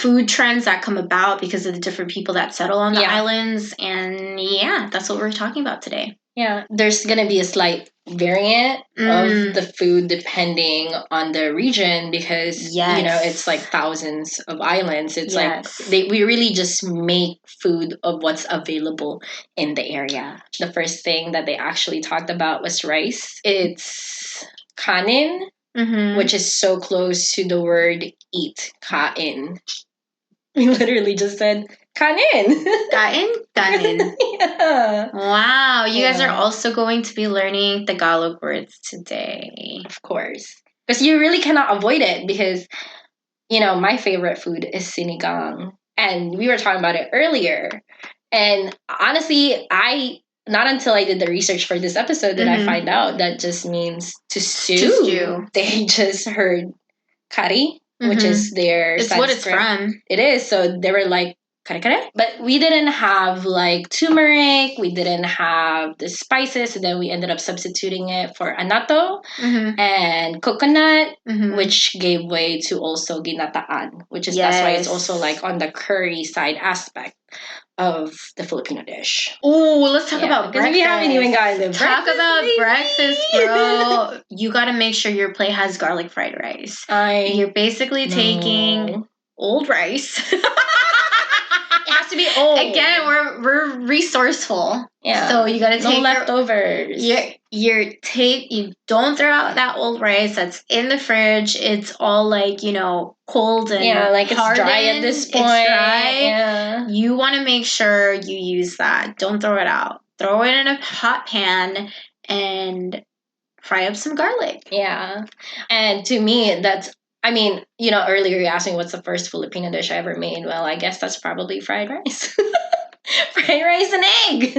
food trends that come about because of the different people that settle on the islands. And yeah, that's what we're talking about today. Yeah, there's going to be a slight variant of the food depending on the region because, it's like thousands of islands. It's like we really just make food of what's available in the area. The first thing that they actually talked about was rice. It's kanin, which is so close to the word eat, kain. We literally just said kanin. Kanin. Yeah. Wow. You guys are also going to be learning Tagalog words today. Of course. Because you really cannot avoid it because, my favorite food is sinigang. And we were talking about it earlier. And honestly, not until I did the research for this episode did I find out that just means to stew. They just heard curry, which is their It's Sanskrit. what it's from. It is. So they were like, kare kare. But we didn't have like turmeric. We didn't have the spices. And then we ended up substituting it for anato and coconut, which gave way to also ginataan, which is that's why it's also like on the curry side aspect of the Filipino dish. Oh, let's talk about breakfast. We haven't even gotten to breakfast, bro. You got to make sure your plate has garlic fried rice. You're basically taking old rice. It has to be old. Again, we're resourceful. Yeah. So you got to take leftovers. You don't throw out that old rice that's in the fridge. It's all like, cold and like it's dry at this point. It's dry. Yeah. You want to make sure you use that. Don't throw it out. Throw it in a hot pan and fry up some garlic. Yeah. And to me, that's earlier you asked me what's the first Filipino dish I ever made. Well, I guess that's probably fried rice. Fried rice and egg.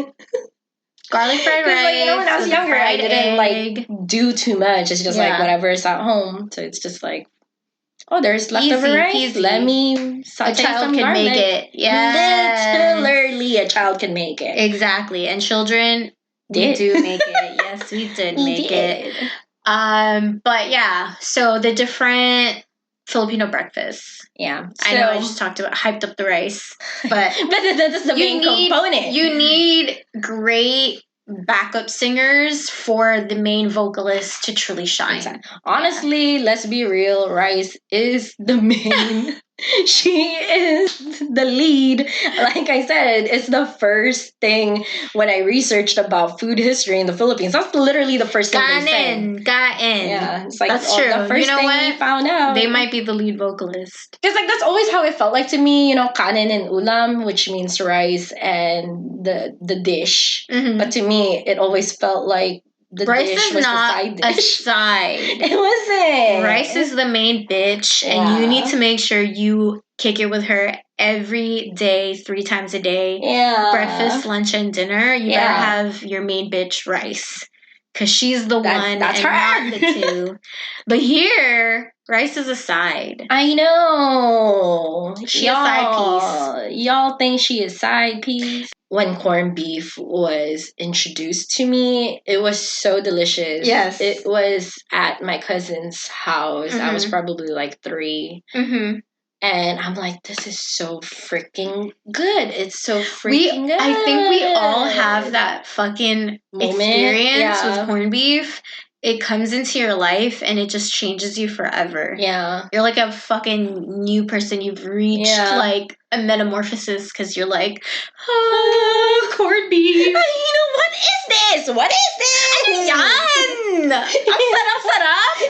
Garlic fried rice. When I was younger, I didn't do too much. It's just like whatever is at home. So it's just like, there's leftover rice. Peasy. Let me saute a child some can garlic. Make it. Yeah. Literally, a child can make it. Exactly. And children do make it. Yes, we did make it. But yeah, so the different Filipino breakfasts. Yeah. I know I just hyped up the rice, but that's the main component. You need great backup singers for the main vocalist to truly shine. Exactly. Honestly, let's be real, rice is the main. She is the lead. Like I said, it's the first thing when I researched about food history in the Philippines. That's literally the first thing they said. Yeah, it's like that's true. The first thing we found out. They might be the lead vocalist. Because that's always how it felt like to me. Kanin and ulam, which means rice and the dish. But to me, it always felt like the rice dish is was not the side dish. a side. It wasn't. Rice is the main bitch, and you need to make sure you kick it with her every day, 3 times a day. Yeah. Breakfast, lunch, and dinner. You better have your main bitch rice. Because she's the one that's and her. not the two. But here, rice is a side. I know. She's a side piece. Y'all think she is side piece? When corned beef was introduced to me, it was so delicious. Yes. It was at my cousin's house. I was probably like 3. And I'm like, this is so freaking good. It's so freaking good. I think we all have that fucking experience with corned beef. It comes into your life and it just changes you forever. Yeah. You're like a fucking new person. You've reached like a metamorphosis because you're like, corned beef. What is this? What is this? Yan! Ang sarap-sarap.